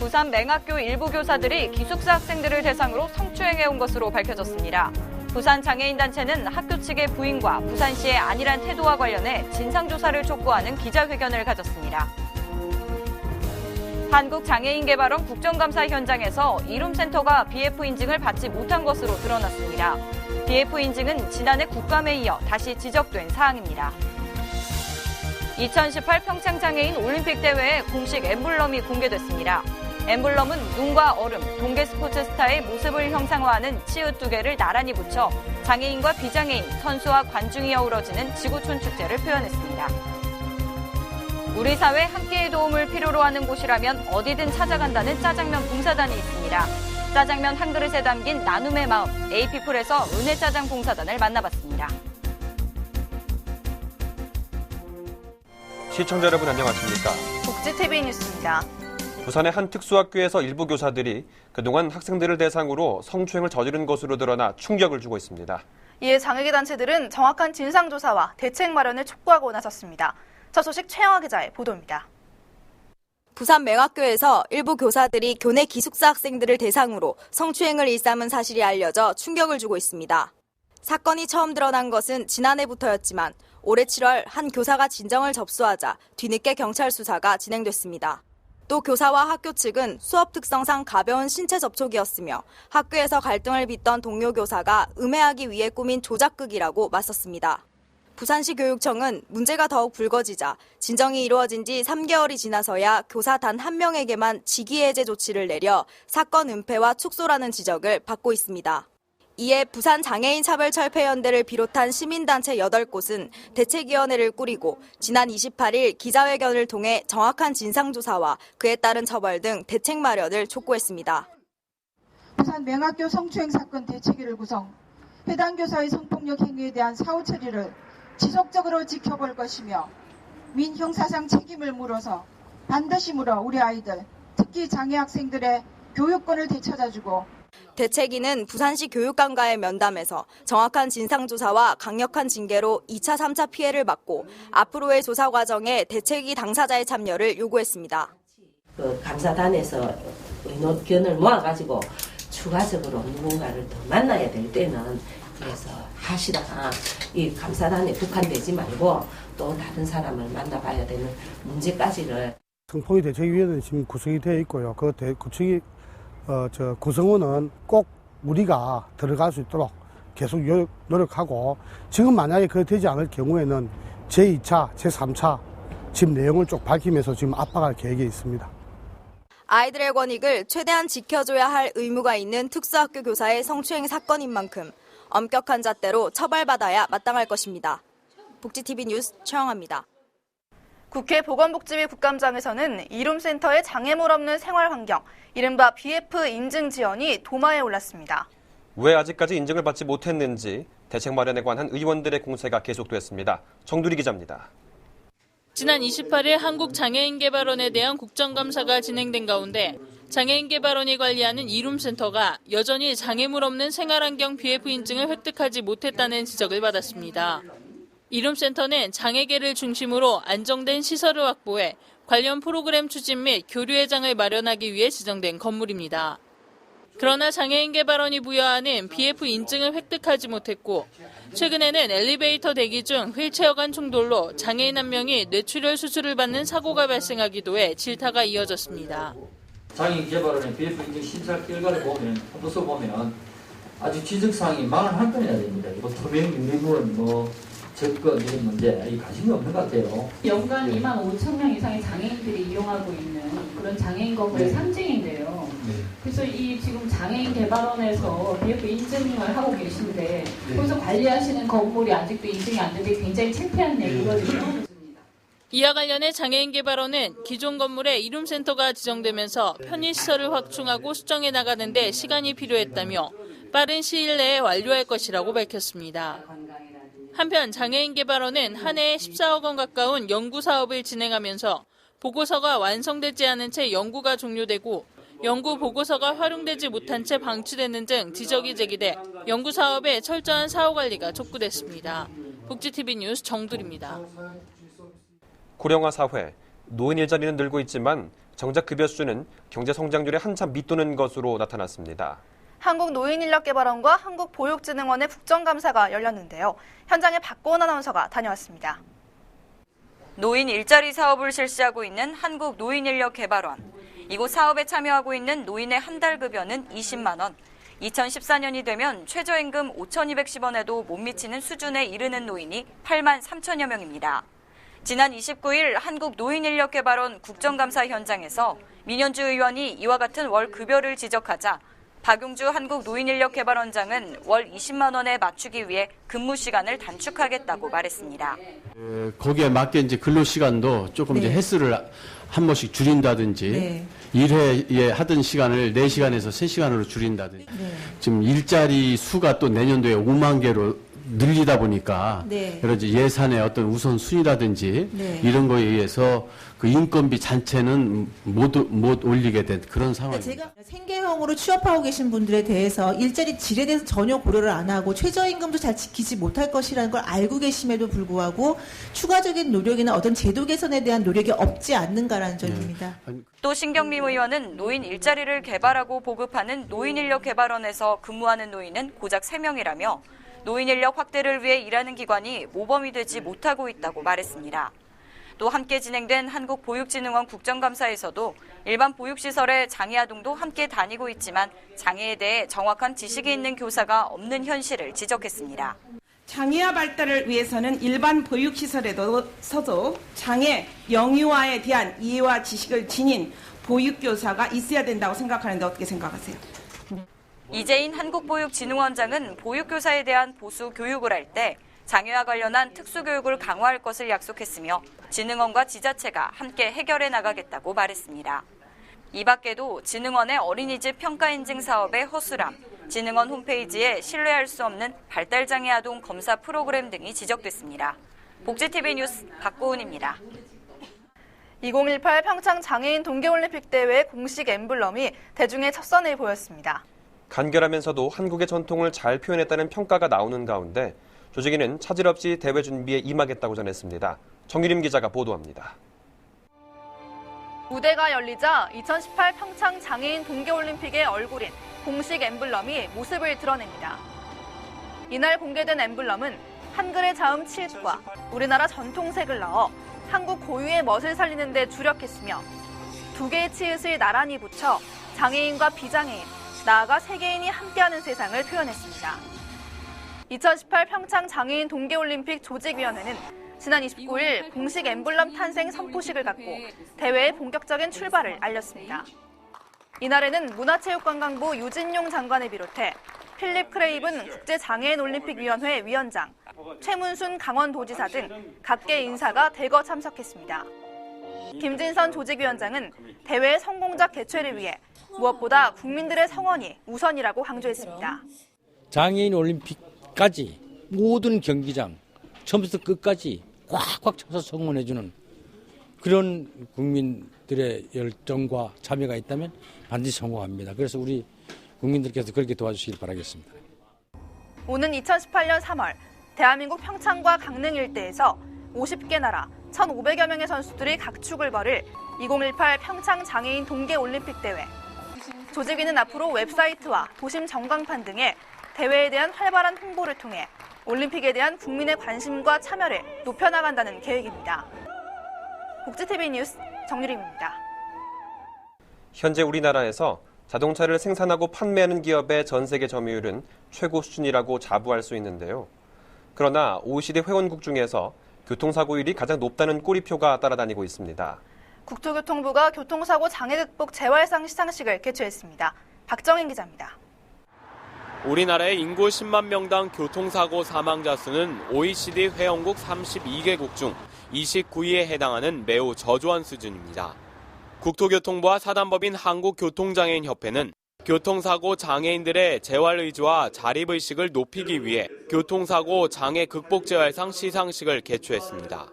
부산 맹학교 일부 교사들이 기숙사 학생들을 대상으로 성추행해온 것으로 밝혀졌습니다. 부산장애인단체는 학교 측의 부인과 부산시의 안일한 태도와 관련해 진상조사를 촉구하는 기자회견을 가졌습니다. 한국장애인개발원 국정감사 현장에서 이룸센터가 BF 인증을 받지 못한 것으로 드러났습니다. BF 인증은 지난해 국감에 이어 다시 지적된 사항입니다. 2018 평창장애인 올림픽 대회의 공식 엠블럼이 공개됐습니다. 엠블럼은 눈과 얼음, 동계 스포츠 스타의 모습을 형상화하는 치읓 두 개를 나란히 붙여 장애인과 비장애인, 선수와 관중이 어우러지는 지구촌 축제를 표현했습니다. 우리 사회 함께의 도움을 필요로 하는 곳이라면 어디든 찾아간다는 짜장면 봉사단이 있습니다. 짜장면 한 그릇에 담긴 나눔의 마음, 에이피플에서 은혜짜장 봉사단을 만나봤습니다. 시청자 여러분 안녕하십니까? 복지TV 뉴스입니다. 부산의 한 특수학교에서 일부 교사들이 그동안 학생들을 대상으로 성추행을 저지른 것으로 드러나 충격을 주고 있습니다. 이에 장애계 단체들은 정확한 진상조사와 대책 마련을 촉구하고 나섰습니다. 저 소식 최영아 기자의 보도입니다. 부산 맹학교에서 일부 교사들이 교내 기숙사 학생들을 대상으로 성추행을 일삼은 사실이 알려져 충격을 주고 있습니다. 사건이 처음 드러난 것은 지난해부터였지만 올해 7월 한 교사가 진정을 접수하자 뒤늦게 경찰 수사가 진행됐습니다. 또 교사와 학교 측은 수업 특성상 가벼운 신체 접촉이었으며 학교에서 갈등을 빚던 동료 교사가 음해하기 위해 꾸민 조작극이라고 맞섰습니다. 부산시 교육청은 문제가 더욱 불거지자 진정이 이루어진 지 3개월이 지나서야 교사 단 한 명에게만 직위해제 조치를 내려 사건 은폐와 축소라는 지적을 받고 있습니다. 이에 부산장애인차별철폐연대를 비롯한 시민단체 8곳은 대책위원회를 꾸리고 지난 28일 기자회견을 통해 정확한 진상조사와 그에 따른 처벌 등 대책 마련을 촉구했습니다. 부산 맹학교 성추행 사건 대책위를 구성, 해당 교사의 성폭력 행위에 대한 사후 처리를 지속적으로 지켜볼 것이며 민형사상 책임을 물어서 반드시 물어 우리 아이들, 특히 장애 학생들의 교육권을 되찾아주고 대책위는 부산시 교육감과의 면담에서 정확한 진상조사와 강력한 징계로 2차, 3차 피해를 막고 앞으로의 조사 과정에 대책위 당사자의 참여를 요구했습니다. 감사단에서 의견을 모아가지고 추가적으로 누군가를 더 만나야 될 때는 그래서 하시라 이 감사단에 국한되지 말고 또 다른 사람을 만나봐야 되는 문제까지를. 성폭력 대책위원회는 지금 구성이 되어 있고요. 구성원은 꼭 우리가 들어갈 수 있도록 계속 노력하고 지금 만약에 그렇게 되지 않을 경우에는 제2차, 제3차 지금 내용을 쭉 밝히면서 지금 압박할 계획이 있습니다. 아이들의 권익을 최대한 지켜줘야 할 의무가 있는 특수학교 교사의 성추행 사건인 만큼 엄격한 잣대로 처벌받아야 마땅할 것입니다. 복지TV 뉴스 최영아입니다. 국회 보건복지위 국감장에서는 이룸센터의 장애물 없는 생활환경, 이른바 BF 인증 지원이 도마에 올랐습니다. 왜 아직까지 인증을 받지 못했는지 대책 마련에 관한 의원들의 공세가 계속됐습니다. 정두리 기자입니다. 지난 28일 한국장애인개발원에 대한 국정감사가 진행된 가운데 장애인개발원이 관리하는 이룸센터가 여전히 장애물 없는 생활환경 BF 인증을 획득하지 못했다는 지적을 받았습니다. 이룸센터는 장애계를 중심으로 안정된 시설을 확보해 관련 프로그램 추진 및 교류의 장을 마련하기 위해 지정된 건물입니다. 그러나 장애인개발원이 부여하는 BF 인증을 획득하지 못했고 최근에는 엘리베이터 대기 중 휠체어 간 충돌로 장애인 한 명이 뇌출혈 수술을 받는 사고가 발생하기도 해 질타가 이어졌습니다. 장애인개발원의 BF 인증 심사 결과를 보면 아주 지적사항이 41건이나 됩니다. 투명 유리물, 접근 이런 문제 관심이 없는 것 같아요. 연간 25,000명 이상의 장애인들이 이용하고 있는 그런 장애인 건물의 상징인데요. 그래서 이 지금 장애인 개발원에서 BF 인증을 하고 계신데 거기서 관리하시는 건물이 아직도 인증이 안 되는 게 굉장히 창피한 얘기거든요. 이와 관련해 장애인개발원은 기존 건물에 이룸센터가 지정되면서 편의시설을 확충하고 수정해 나가는 데 시간이 필요했다며 빠른 시일 내에 완료할 것이라고 밝혔습니다. 한편 장애인개발원은 한 해에 14억 원 가까운 연구 사업을 진행하면서 보고서가 완성되지 않은 채 연구가 종료되고 연구 보고서가 활용되지 못한 채 방치되는 등 지적이 제기돼 연구 사업의 철저한 사후 관리가 촉구됐습니다. 복지TV 뉴스 정두리입니다. 고령화 사회, 노인 일자리는 늘고 있지만 정작 급여 수준은 경제 성장률에 한참 밑도는 것으로 나타났습니다. 한국노인인력개발원과 한국보육진흥원의 국정감사가 열렸는데요. 현장에 박고은 아나운서가 다녀왔습니다. 노인 일자리 사업을 실시하고 있는 한국노인인력개발원. 이곳 사업에 참여하고 있는 노인의 한 달 급여는 20만 원. 2014년이 되면 최저임금 5,210원에도 못 미치는 수준에 이르는 노인이 8만 3천여 명입니다. 지난 29일 한국노인인력개발원 국정감사 현장에서 민현주 의원이 이와 같은 월 급여를 지적하자 박용주 한국노인인력개발원장은 월 20만 원에 맞추기 위해 근무 시간을 단축하겠다고 말했습니다. 거기에 맞게 이제 근로 시간도 조금 이제 횟수를 한 번씩 줄인다든지 일회에 하던 시간을 4시간에서 3시간으로 줄인다든지 지금 일자리 수가 또 내년도에 5만 개로 늘리다 보니까 여러 가지 예산의 어떤 우선순위라든지 이런 거에 의해서 그 인건비 자체는 못 올리게 된 그런 상황입니다. 제가 생계형으로 취업하고 계신 분들에 대해서 일자리 질에 대해서 전혀 고려를 안 하고 최저임금도 잘 지키지 못할 것이라는 걸 알고 계심에도 불구하고 추가적인 노력이나 어떤 제도 개선에 대한 노력이 없지 않는가라는 점입니다. 또 신경림 의원은 노인 일자리를 개발하고 보급하는 노인인력개발원에서 근무하는 노인은 고작 3명이라며 노인 인력 확대를 위해 일하는 기관이 모범이 되지 못하고 있다고 말했습니다. 또 함께 진행된 한국보육진흥원 국정감사에서도 일반 보육시설의 장애아동도 함께 다니고 있지만 장애에 대해 정확한 지식이 있는 교사가 없는 현실을 지적했습니다. 장애아 발달을 위해서는 일반 보육시설에서도 장애 영유아에 대한 이해와 지식을 지닌 보육교사가 있어야 된다고 생각하는데 어떻게 생각하세요? 이재인 한국보육진흥원장은 보육교사에 대한 보수 교육을 할 때 장애와 관련한 특수교육을 강화할 것을 약속했으며 진흥원과 지자체가 함께 해결해 나가겠다고 말했습니다. 이 밖에도 진흥원의 어린이집 평가인증 사업의 허술함, 진흥원 홈페이지에 신뢰할 수 없는 발달장애 아동 검사 프로그램 등이 지적됐습니다. 복지TV 뉴스 박고은입니다. 2018 평창 장애인 동계올림픽 대회 공식 엠블럼이 대중의 첫 선을 보였습니다. 간결하면서도 한국의 전통을 잘 표현했다는 평가가 나오는 가운데 조직위는 차질 없이 대회 준비에 임하겠다고 전했습니다. 정유림 기자가 보도합니다. 무대가 열리자 2018 평창 장애인 동계올림픽의 얼굴인 공식 엠블럼이 모습을 드러냅니다. 이날 공개된 엠블럼은 한글의 자음 치읓과 우리나라 전통색을 넣어 한국 고유의 멋을 살리는 데 주력했으며 두 개의 치읓을 나란히 붙여 장애인과 비장애인, 나아가 세계인이 함께하는 세상을 표현했습니다. 2018 평창 장애인 동계올림픽 조직위원회는 지난 29일 공식 엠블럼 탄생 선포식을 갖고 대회의 본격적인 출발을 알렸습니다. 이날에는 문화체육관광부 유진용 장관을 비롯해 필립 크레이븐 국제장애인올림픽위원회 위원장, 최문순 강원도지사 등 각계 인사가 대거 참석했습니다. 김진선 조직위원장은 대회의 성공적 개최를 위해 무엇보다 국민들의 성원이 우선이라고 강조했습니다. 장애인 올림픽까지 모든 경기장 처음부터 끝까지 꽉꽉 차서 성원해주는 그런 국민들의 열정과 참여가 있다면 반드시 성공합니다. 그래서 우리 국민들께서 그렇게 도와주시길 바라겠습니다. 오는 2018년 3월 대한민국 평창과 강릉 일대에서 50개 나라 1,500여 명의 선수들이 각축을 벌일 2018 평창 장애인 동계올림픽 대회. 조직위는 앞으로 웹사이트와 도심 전광판 등의 대회에 대한 활발한 홍보를 통해 올림픽에 대한 국민의 관심과 참여를 높여나간다는 계획입니다. 복지TV 뉴스 정유림입니다. 현재 우리나라에서 자동차를 생산하고 판매하는 기업의 전 세계 점유율은 최고 수준이라고 자부할 수 있는데요. 그러나 OECD 회원국 중에서 교통사고율이 가장 높다는 꼬리표가 따라다니고 있습니다. 국토교통부가 교통사고 장애 극복 재활상 시상식을 개최했습니다. 박정인 기자입니다. 우리나라의 인구 10만 명당 교통사고 사망자 수는 OECD 회원국 32개국 중 29위에 해당하는 매우 저조한 수준입니다. 국토교통부와 사단법인 한국교통장애인협회는 교통사고 장애인들의 재활의지와 자립의식을 높이기 위해 교통사고 장애 극복 재활상 시상식을 개최했습니다.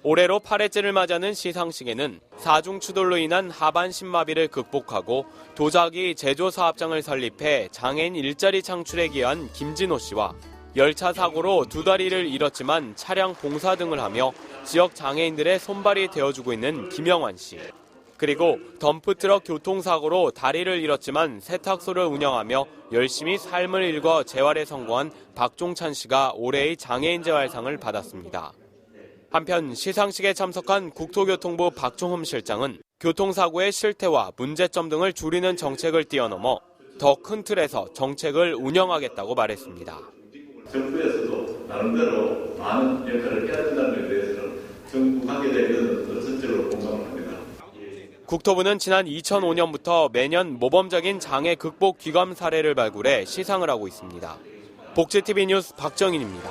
올해로 8회째를 맞이하는 시상식에는 사중추돌로 인한 하반 심마비를 극복하고 도자기 제조 사업장을 설립해 장애인 일자리 창출에 기여한 김진호 씨와 열차 사고로 두 다리를 잃었지만 차량 봉사 등을 하며 지역 장애인들의 손발이 되어주고 있는 김영환 씨, 그리고 덤프트럭 교통사고로 다리를 잃었지만 세탁소를 운영하며 열심히 삶을 일궈 재활에 성공한 박종찬 씨가 올해의 장애인 재활상을 받았습니다. 한편 시상식에 참석한 국토교통부 박종흠 실장은 교통사고의 실태와 문제점 등을 줄이는 정책을 뛰어넘어 더 큰 틀에서 정책을 운영하겠다고 말했습니다. 정부에서도 나름대로 많은 역할을 해야 된다는 데 대해서는 정부 관계자에게는 전적으로 공감을 합니다. 국토부는 지난 2005년부터 매년 모범적인 장애 극복 귀감 사례를 발굴해 시상을 하고 있습니다. 복지TV 뉴스 박정인입니다.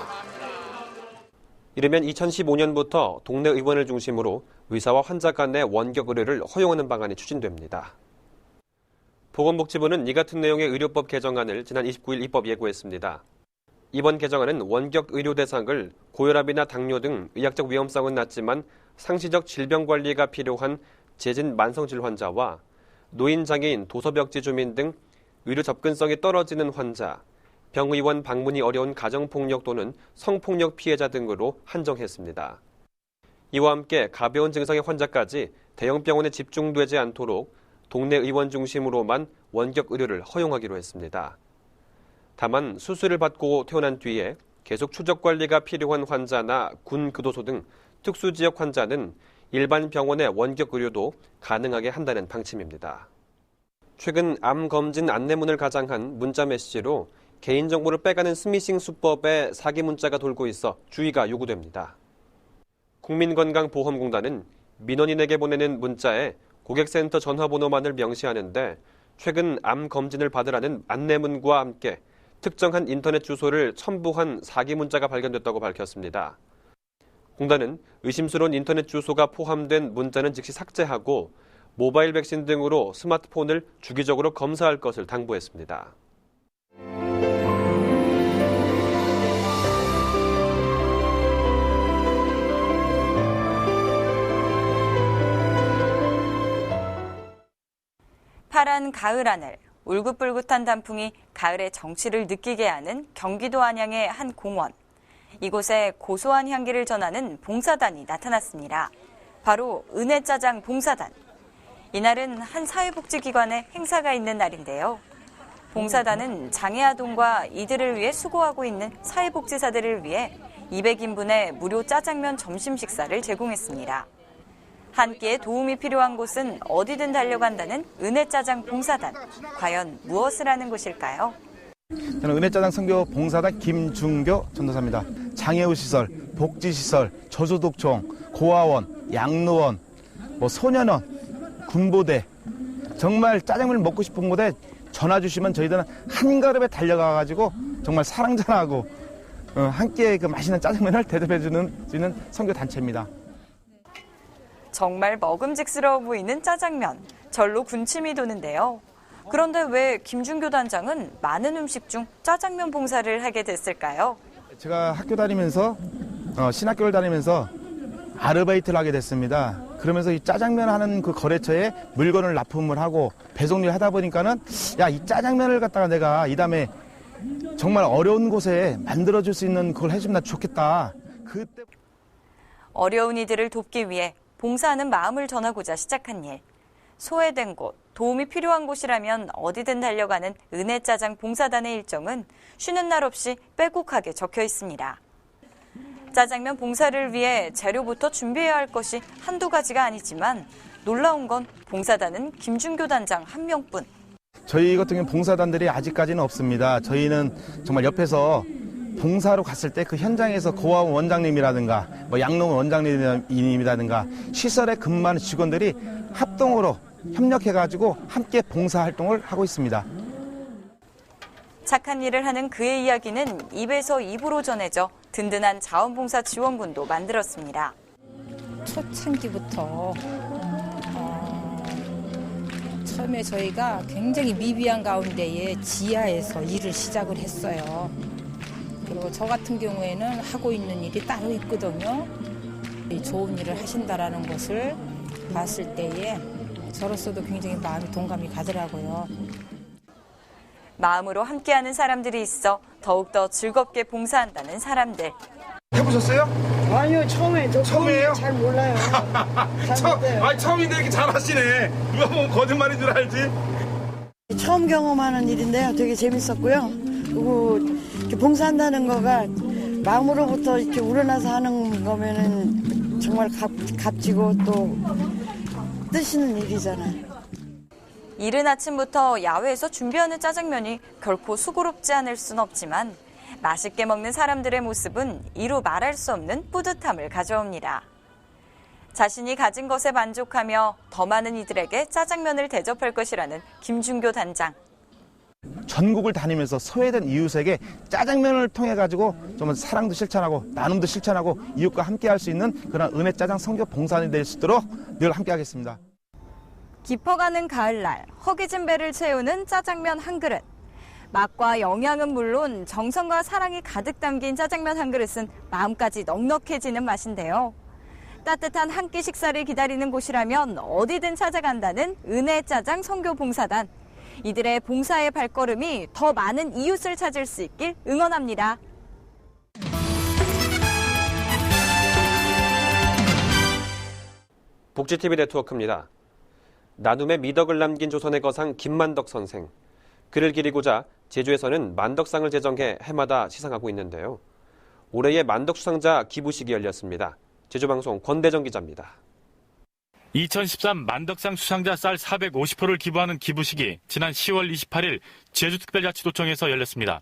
이르면 2015년부터 동네 의원을 중심으로 의사와 환자 간의 원격 의료를 허용하는 방안이 추진됩니다. 보건복지부는 이 같은 내용의 의료법 개정안을 지난 29일 입법 예고했습니다. 이번 개정안은 원격 의료 대상을 고혈압이나 당뇨 등 의학적 위험성은 낮지만 상시적 질병 관리가 필요한 재진 만성질 환자와 노인 장애인, 도서벽지 주민 등 의료 접근성이 떨어지는 환자, 병의원 방문이 어려운 가정폭력 또는 성폭력 피해자 등으로 한정했습니다. 이와 함께 가벼운 증상의 환자까지 대형 병원에 집중되지 않도록 동네 의원 중심으로만 원격 의료를 허용하기로 했습니다. 다만 수술을 받고 퇴원한 뒤에 계속 추적 관리가 필요한 환자나 군 교도소 등 특수지역 환자는 일반 병원의 원격 의료도 가능하게 한다는 방침입니다. 최근 암 검진 안내문을 가장한 문자 메시지로 개인정보를 빼가는 스미싱 수법에 사기 문자가 돌고 있어 주의가 요구됩니다. 국민건강보험공단은 민원인에게 보내는 문자에 고객센터 전화번호만을 명시하는데 최근 암 검진을 받으라는 안내문과 함께 특정한 인터넷 주소를 첨부한 사기 문자가 발견됐다고 밝혔습니다. 공단은 의심스러운 인터넷 주소가 포함된 문자는 즉시 삭제하고 모바일 백신 등으로 스마트폰을 주기적으로 검사할 것을 당부했습니다. 파란 가을 하늘, 울긋불긋한 단풍이 가을의 정취를 느끼게 하는 경기도 안양의 한 공원. 이곳에 고소한 향기를 전하는 봉사단이 나타났습니다. 바로 은혜짜장 봉사단. 이날은 한 사회복지기관의 행사가 있는 날인데요. 봉사단은 장애아동과 이들을 위해 수고하고 있는 사회복지사들을 위해 200인분의 무료 짜장면 점심 식사를 제공했습니다. 한 끼에 도움이 필요한 곳은 어디든 달려간다는 은혜짜장 봉사단. 과연 무엇을 하는 곳일까요? 저는 은혜짜장 선교 봉사단 김중교 전도사입니다. 장애우 시설, 복지시설, 저소득촌, 고아원, 양로원, 소년원, 군부대 정말 짜장면을 먹고 싶은 곳에 전화 주시면 저희들은 한 걸음에 달려가가지고 정말 사랑 전하고 함께 그 맛있는 짜장면을 대접해 주는 선교 단체입니다. 정말 먹음직스러워 보이는 짜장면. 절로 군침이 도는데요. 그런데 왜 김준교 단장은 많은 음식 중 짜장면 봉사를 하게 됐을까요? 제가 학교 다니면서 신학교를 다니면서 아르바이트를 하게 됐습니다. 그러면서 이 짜장면 하는 그 거래처에 물건을 납품을 하고 배송을 하다 보니까는 이 짜장면을 갖다가 내가 이 다음에 정말 어려운 곳에 만들어줄 수 있는 그걸 해주면 나 좋겠다. 그때 어려운 이들을 돕기 위해 봉사하는 마음을 전하고자 시작한 일. 소외된 곳, 도움이 필요한 곳이라면 어디든 달려가는 은혜짜장 봉사단의 일정은 쉬는 날 없이 빼곡하게 적혀 있습니다. 짜장면 봉사를 위해 재료부터 준비해야 할 것이 한두 가지가 아니지만 놀라운 건 봉사단은 김준교 단장 한 명뿐. 저희 같은 경우는 봉사단들이 아직까지는 없습니다. 저희는 정말 옆에서 봉사로 갔을 때 그 현장에서 고아원 원장님이라든가 양로원 원장님이라든가 시설에 근무하는 직원들이 합동으로 협력해가지고 함께 봉사활동을 하고 있습니다. 착한 일을 하는 그의 이야기는 입에서 입으로 전해져 든든한 자원봉사 지원군도 만들었습니다. 초창기부터 처음에 저희가 굉장히 미비한 가운데에 지하에서 일을 시작을 했어요. 그리고 저 같은 경우에는 하고 있는 일이 따로 있거든요. 좋은 일을 하신다라는 것을 봤을 때에 저로서도 굉장히 마음이 동감이 가더라고요. 마음으로 함께하는 사람들이 있어 더욱더 즐겁게 봉사한다는 사람들. 해보셨어요? 아니요, 처음이에요? 잘 몰라요. 처음인데 이렇게 잘하시네. 누가 보면 거짓말인 줄 알지? 처음 경험하는 일인데요. 되게 재밌었고요. 그리고 이렇게 봉사한다는 거가 마음으로부터 이렇게 우러나서 하는 거면은 정말 값지고 또 뜻 있는 일이잖아요. 이른 아침부터 야외에서 준비하는 짜장면이 결코 수고롭지 않을 순 없지만 맛있게 먹는 사람들의 모습은 이루 말할 수 없는 뿌듯함을 가져옵니다. 자신이 가진 것에 만족하며 더 많은 이들에게 짜장면을 대접할 것이라는 김준교 단장. 전국을 다니면서 소외된 이웃에게 짜장면을 통해 가지고 좀 사랑도 실천하고 나눔도 실천하고 이웃과 함께 할 수 있는 그런 은혜 짜장 선교 봉사원이 될 수 있도록 늘 함께 하겠습니다. 깊어가는 가을날 허기진 배를 채우는 짜장면 한 그릇. 맛과 영양은 물론 정성과 사랑이 가득 담긴 짜장면 한 그릇은 마음까지 넉넉해지는 맛인데요. 따뜻한 한 끼 식사를 기다리는 곳이라면 어디든 찾아간다는 은혜 짜장 선교 봉사단. 이들의 봉사의 발걸음이 더 많은 이웃을 찾을 수 있길 응원합니다. 복지TV 네트워크입니다. 나눔의 미덕을 남긴 조선의 거상 김만덕 선생. 그를 기리고자 제주에서는 만덕상을 제정해 해마다 시상하고 있는데요. 올해의 만덕 수상자 기부식이 열렸습니다. 제주방송 권대정 기자입니다. 2013 만덕상 수상자 쌀 450호를 기부하는 기부식이 지난 10월 28일 제주특별자치도청에서 열렸습니다.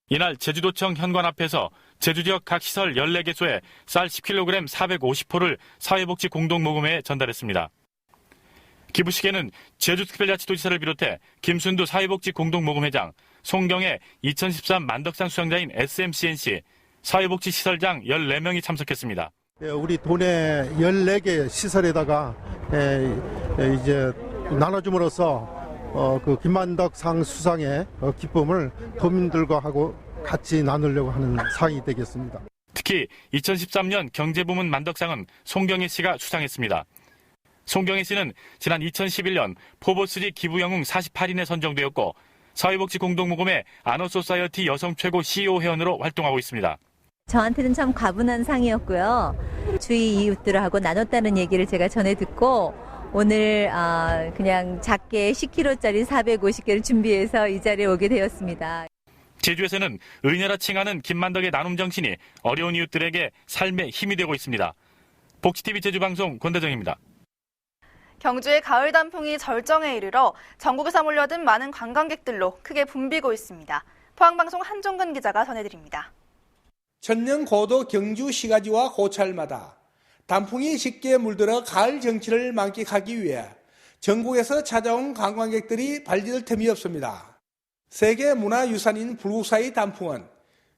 이날 제주도청 현관 앞에서 제주 지역 각 시설 14개소에 쌀 10kg 450호를 사회복지 공동모금회에 전달했습니다. 기부식에는 제주특별자치도지사를 비롯해 김순두 사회복지 공동모금회장, 송경애 2013 만덕상 수상자인 SMCNC, 사회복지시설장 14명이 참석했습니다. 우리 도내 14개 시설에다가 이제 나눠줌으로써 그 김만덕상 수상의 기쁨을 도민들과 하고 같이 나누려고 하는 상이 되겠습니다. 특히 2013년 경제부문 만덕상은 송경애 씨가 수상했습니다. 송경애 씨는 지난 2011년 포버스지 기부영웅 48인에 선정되었고 사회복지 공동모금회 아너소사이어티 여성 최고 CEO 회원으로 활동하고 있습니다. 저한테는 참 과분한 상이었고요. 주위 이웃들하고 나눴다는 얘기를 제가 전해 듣고 오늘 그냥 작게 10kg짜리 450개를 준비해서 이 자리에 오게 되었습니다. 제주에서는 은혜라 칭하는 김만덕의 나눔 정신이 어려운 이웃들에게 삶의 힘이 되고 있습니다. 복지TV 제주방송 권대정입니다. 경주의 가을 단풍이 절정에 이르러 전국에서 몰려든 많은 관광객들로 크게 붐비고 있습니다. 포항방송 한종근 기자가 전해드립니다. 천년 고도 경주 시가지와 고찰마다 단풍이 쉽게 물들어 가을 정취를 만끽하기 위해 전국에서 찾아온 관광객들이 발디딜 틈이 없습니다. 세계문화유산인 불국사의 단풍은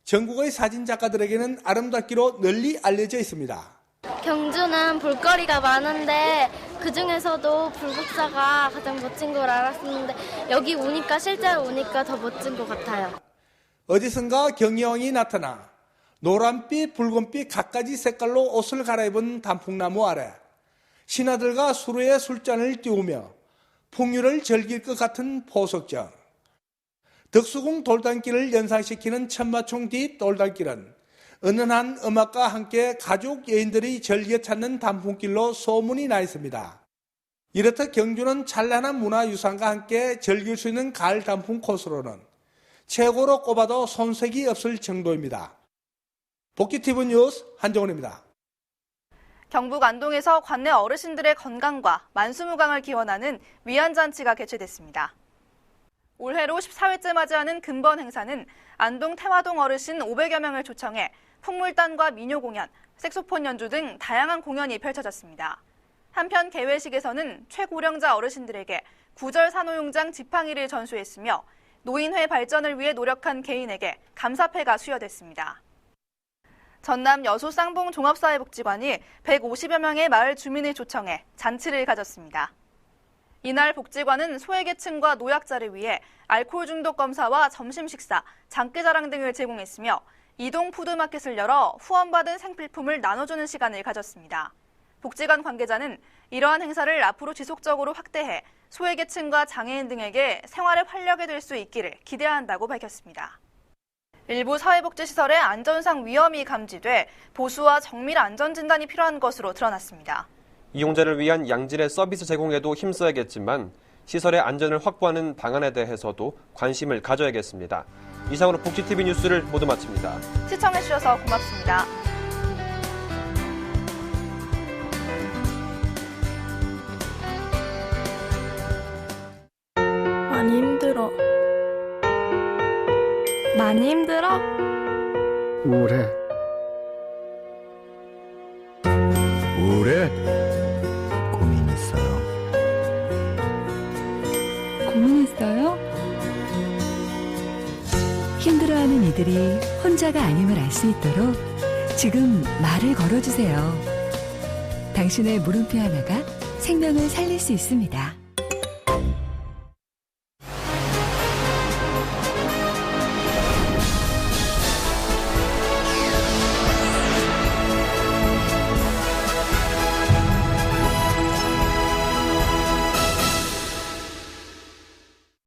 전국의 사진작가들에게는 아름답기로 널리 알려져 있습니다. 경주는 볼거리가 많은데 그중에서도 불국사가 가장 멋진 걸 알았었는데 여기 오니까 실제로 오니까 더 멋진 것 같아요. 어디선가 경여왕이 나타나 노란빛, 붉은빛 갖가지 색깔로 옷을 갈아입은 단풍나무 아래 신하들과 수로에 술잔을 띄우며 풍류를 즐길 것 같은 보석정. 덕수궁 돌담길을 연상시키는 천마총 뒤 돌담길은 은은한 음악과 함께 가족 여인들이 즐겨 찾는 단풍길로 소문이 나 있습니다. 이렇듯 경주는 찬란한 문화유산과 함께 즐길 수 있는 가을 단풍 코스로는 최고로 꼽아도 손색이 없을 정도입니다. 복지TV 뉴스 한정훈입니다. 경북 안동에서 관내 어르신들의 건강과 만수무강을 기원하는 위안잔치가 개최됐습니다. 올해로 14회째 맞이하는 근본 행사는 안동 태화동 어르신 500여 명을 초청해 풍물단과 민요 공연, 색소폰 연주 등 다양한 공연이 펼쳐졌습니다. 한편 개회식에서는 최고령자 어르신들에게 구절 산후용장 지팡이를 전수했으며 노인회 발전을 위해 노력한 개인에게 감사패가 수여됐습니다. 전남 여수 쌍봉 종합사회복지관이 150여 명의 마을 주민을 초청해 잔치를 가졌습니다. 이날 복지관은 소외계층과 노약자를 위해 알코올 중독 검사와 점심 식사, 장기자랑 등을 제공했으며 이동 푸드마켓을 열어 후원받은 생필품을 나눠주는 시간을 가졌습니다. 복지관 관계자는 이러한 행사를 앞으로 지속적으로 확대해 소외계층과 장애인 등에게 생활의 활력이 될 수 있기를 기대한다고 밝혔습니다. 일부 사회복지시설의 안전상 위험이 감지돼 보수와 정밀 안전진단이 필요한 것으로 드러났습니다. 이용자를 위한 양질의 서비스 제공에도 힘써야겠지만 시설의 안전을 확보하는 방안에 대해서도 관심을 가져야겠습니다. 이상으로 복지TV 뉴스를 모두 마칩니다. 시청해주셔서 고맙습니다. 많이 힘들어. 많이 힘들어? 우울해. 우울해? 고민 있어요. 고민했어요? 힘들어하는 이들이 혼자가 아님을 알 수 있도록 지금 말을 걸어주세요. 당신의 물음표 하나가 생명을 살릴 수 있습니다.